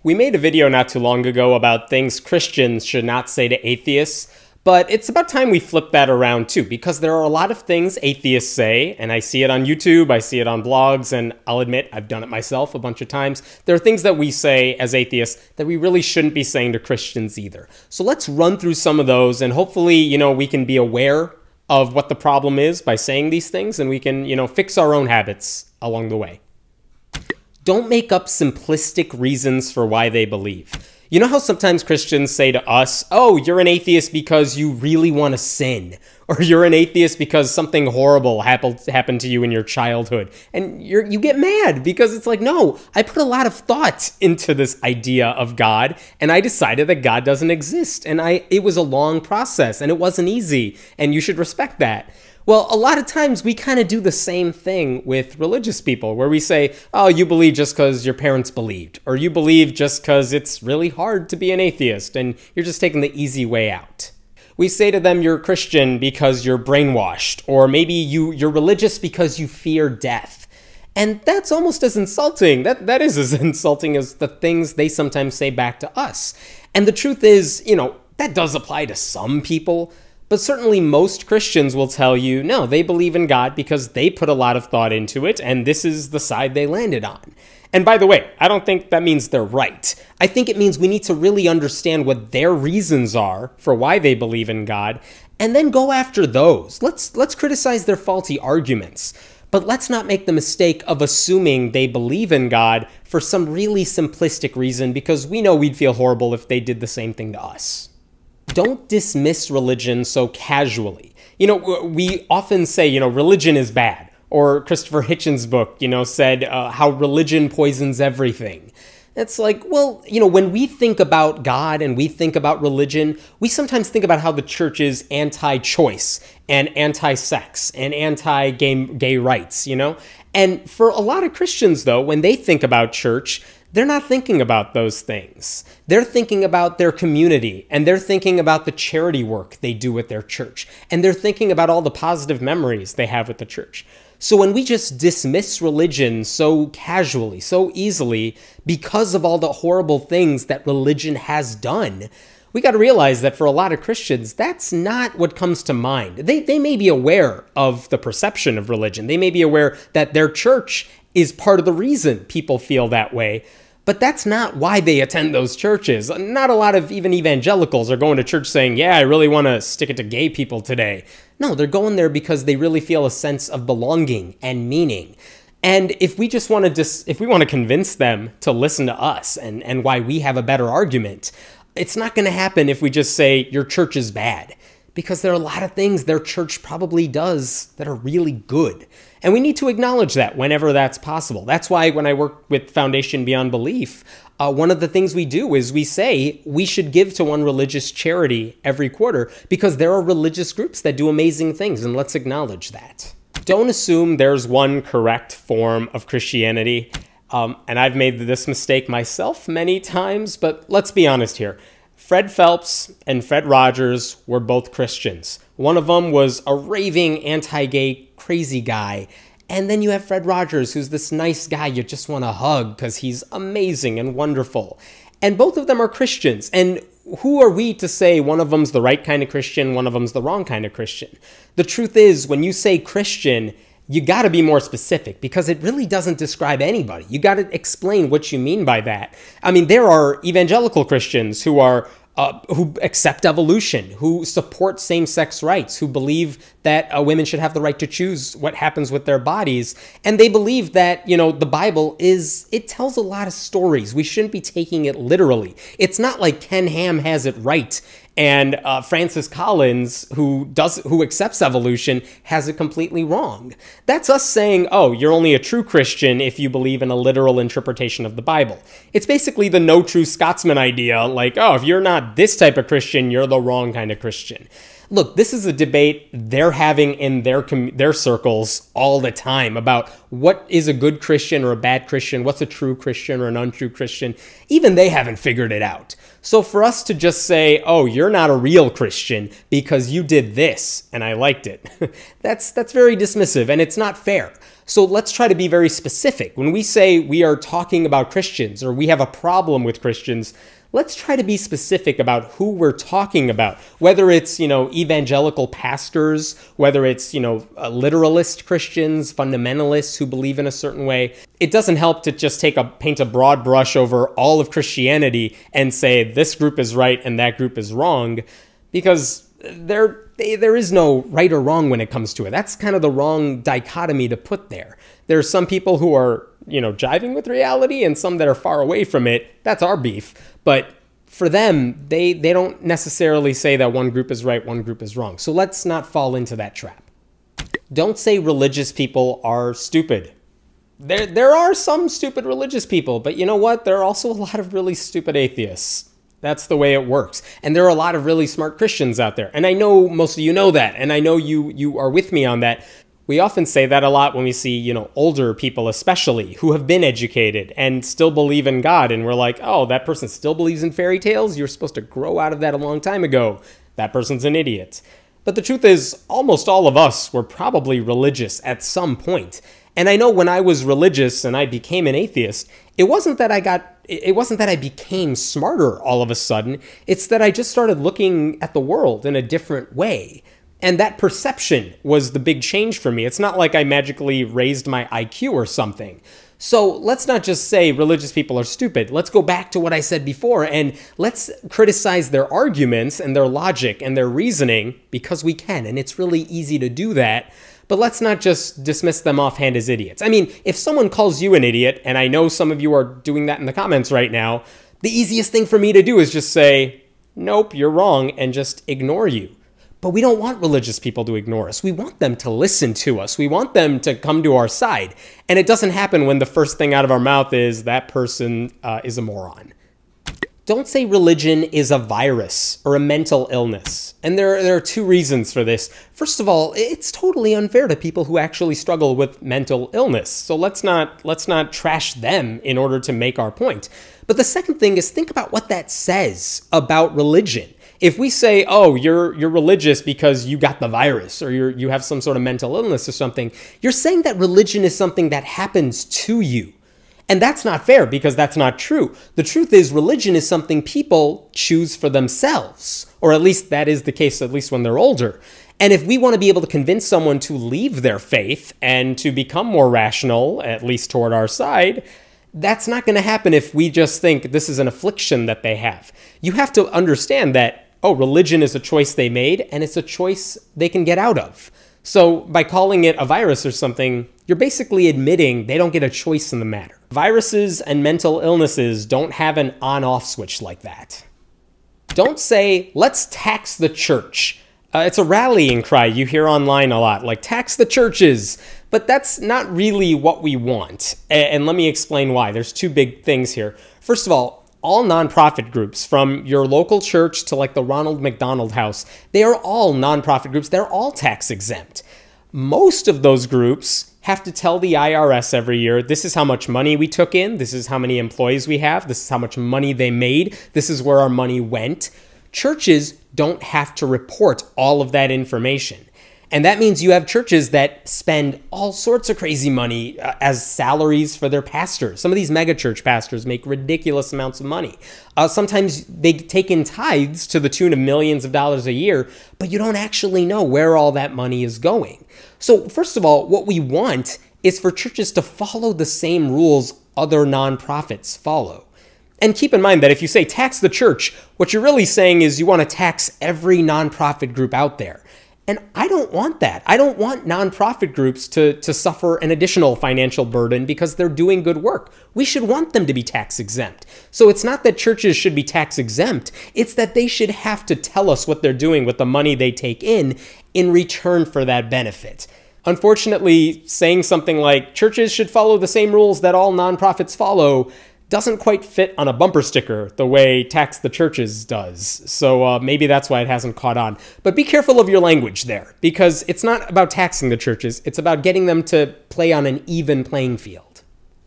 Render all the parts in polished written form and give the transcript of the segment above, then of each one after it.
We made a video not too long ago about things Christians should not say to atheists, but it's about time we flip that around too, because there are a lot of things atheists say, and I see it on YouTube, I see it on blogs, and I'll admit I've done it myself a bunch of times. There are things that we say as atheists that we really shouldn't be saying to Christians either. So let's run through some of those, and hopefully, we can be aware of what the problem is by saying these things, and we can, fix our own habits along the way. Don't make up simplistic reasons for why they believe. You know how sometimes Christians say to us, oh, you're an atheist because you really want to sin, or you're an atheist because something horrible happened to you in your childhood, and you get mad because it's like, no, I put a lot of thought into this idea of God, and I decided that God doesn't exist, and it was a long process, and it wasn't easy, and you should respect that. Well, a lot of times we kind of do the same thing with religious people where we say, oh, you believe just because your parents believed, or you believe just because it's really hard to be an atheist and you're just taking the easy way out. We say to them, you're Christian because you're brainwashed, or maybe you're religious because you fear death. And that's almost as insulting. That is as insulting as the things they sometimes say back to us. And the truth is, that does apply to some people. But certainly most Christians will tell you, no, they believe in God because they put a lot of thought into it, and this is the side they landed on. And by the way, I don't think that means they're right. I think it means we need to really understand what their reasons are for why they believe in God, and then go after those. Let's criticize their faulty arguments, but let's not make the mistake of assuming they believe in God for some really simplistic reason, because we know we'd feel horrible if they did the same thing to us. Don't dismiss religion so casually. We often say, religion is bad. Or Christopher Hitchens' book, said how religion poisons everything. It's like, well, when we think about God and we think about religion, we sometimes think about how the church is anti-choice and anti-sex and anti-gay rights, And for a lot of Christians, though, when they think about church, they're not thinking about those things. They're thinking about their community, and they're thinking about the charity work they do with their church, and they're thinking about all the positive memories they have with the church. So when we just dismiss religion so casually, so easily, because of all the horrible things that religion has done, we got to realize that for a lot of Christians, that's not what comes to mind. They may be aware of the perception of religion. They may be aware that their church is part of the reason people feel that way. But that's not why they attend those churches. Not a lot of even evangelicals are going to church saying, yeah, I really want to stick it to gay people today. No, they're going there because they really feel a sense of belonging and meaning. And if we just want to convince them to listen to us and why we have a better argument, it's not going to happen if we just say your church is bad. Because there are a lot of things their church probably does that are really good. And we need to acknowledge that whenever that's possible. That's why when I work with Foundation Beyond Belief, one of the things we do is we say we should give to one religious charity every quarter because there are religious groups that do amazing things, and let's acknowledge that. Don't assume there's one correct form of Christianity. And I've made this mistake myself many times, but let's be honest here. Fred Phelps and Fred Rogers were both Christians. One of them was a raving anti-gay crazy guy. And then you have Fred Rogers, who's this nice guy you just want to hug because he's amazing and wonderful. And both of them are Christians. And who are we to say one of them's the right kind of Christian, one of them's the wrong kind of Christian? The truth is, when you say Christian, you got to be more specific because it really doesn't describe anybody. You got to explain what you mean by that. I mean, there are evangelical Christians who accept evolution, who support same-sex rights, who believe that women should have the right to choose what happens with their bodies. And they believe that, the Bible it tells a lot of stories. We shouldn't be taking it literally. It's not like Ken Ham has it right and Francis Collins, who accepts evolution, has it completely wrong. That's us saying, oh, you're only a true Christian if you believe in a literal interpretation of the Bible. It's basically the no true Scotsman idea, like, oh, if you're not this type of Christian, you're the wrong kind of Christian. Look, this is a debate they're having in their circles all the time about what is a good Christian or a bad Christian, what's a true Christian or an untrue Christian. Even they haven't figured it out. So for us to just say, oh, you're not a real Christian because you did this and I liked it, that's very dismissive and it's not fair. So let's try to be very specific. When we say we are talking about Christians or we have a problem with Christians, let's try to be specific about who we're talking about. Whether it's, evangelical pastors, whether it's, literalist Christians, fundamentalists who believe in a certain way. It doesn't help to just paint a broad brush over all of Christianity and say this group is right and that group is wrong, because there is no right or wrong when it comes to it. That's kind of the wrong dichotomy to put there. There are some people who are, jiving with reality and some that are far away from it. That's our beef. But for them, they don't necessarily say that one group is right, one group is wrong. So let's not fall into that trap. Don't say religious people are stupid. There are some stupid religious people, but you know what? There are also a lot of really stupid atheists. That's the way it works. And there are a lot of really smart Christians out there. And I know most of you know that, and I know you are with me on that. We often say that a lot when we see, older people especially, who have been educated and still believe in God. And we're like, oh, that person still believes in fairy tales? You're supposed to grow out of that a long time ago. That person's an idiot. But the truth is, almost all of us were probably religious at some point. And I know when I was religious and I became an atheist, it wasn't that I became smarter all of a sudden. It's that I just started looking at the world in a different way. And that perception was the big change for me. It's not like I magically raised my IQ or something. So let's not just say religious people are stupid. Let's go back to what I said before and let's criticize their arguments and their logic and their reasoning, because we can, and it's really easy to do that. But let's not just dismiss them offhand as idiots. I mean, if someone calls you an idiot, and I know some of you are doing that in the comments right now, the easiest thing for me to do is just say, nope, you're wrong, and just ignore you. But we don't want religious people to ignore us. We want them to listen to us. We want them to come to our side. And it doesn't happen when the first thing out of our mouth is that person is a moron. Don't say religion is a virus or a mental illness. And there are two reasons for this. First of all, it's totally unfair to people who actually struggle with mental illness. So let's not trash them in order to make our point. But the second thing is, think about what that says about religion. If we say, oh, you're religious because you got the virus or you have some sort of mental illness or something, you're saying that religion is something that happens to you. And that's not fair, because that's not true. The truth is, religion is something people choose for themselves, or at least that is the case, at least when they're older. And if we want to be able to convince someone to leave their faith and to become more rational, at least toward our side, that's not going to happen if we just think this is an affliction that they have. You have to understand that, oh, religion is a choice they made, and it's a choice they can get out of. So by calling it a virus or something, you're basically admitting they don't get a choice in the matter. Viruses and mental illnesses don't have an on-off switch like that. Don't say, let's tax the church. It's a rallying cry you hear online a lot, like tax the churches. But that's not really what we want. And let me explain why. There's two big things here. First of all nonprofit groups, from your local church to like the Ronald McDonald House, they are all nonprofit groups. They're all tax exempt. Most of those groups have to tell the IRS every year, this is how much money we took in, this is how many employees we have, this is how much money they made, this is where our money went. Churches don't have to report all of that information. And that means you have churches that spend all sorts of crazy money as salaries for their pastors. Some of these megachurch pastors make ridiculous amounts of money. Sometimes they take in tithes to the tune of millions of dollars a year, but you don't actually know where all that money is going. So first of all, what we want is for churches to follow the same rules other nonprofits follow. And keep in mind that if you say tax the church, what you're really saying is you want to tax every nonprofit group out there. And I don't want that. I don't want nonprofit groups to suffer an additional financial burden because they're doing good work. We should want them to be tax exempt. So it's not that churches should be tax exempt. It's that they should have to tell us what they're doing with the money they take in return for that benefit. Unfortunately, saying something like churches should follow the same rules that all nonprofits follow doesn't quite fit on a bumper sticker the way tax the churches does. So maybe that's why it hasn't caught on. But be careful of your language there, because it's not about taxing the churches. It's about getting them to play on an even playing field.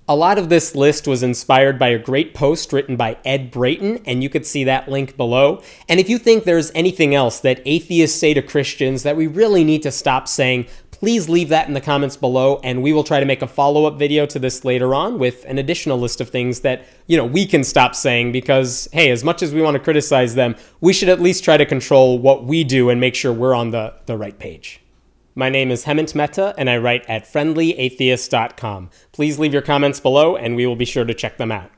A lot of this list was inspired by a great post written by Ed Brayton, and you could see that link below. And if you think there's anything else that atheists say to Christians that we really need to stop saying, please leave that in the comments below, and we will try to make a follow-up video to this later on with an additional list of things that, we can stop saying because, hey, as much as we want to criticize them, we should at least try to control what we do and make sure we're on the right page. My name is Hemant Mehta, and I write at friendlyatheist.com. Please leave your comments below, and we will be sure to check them out.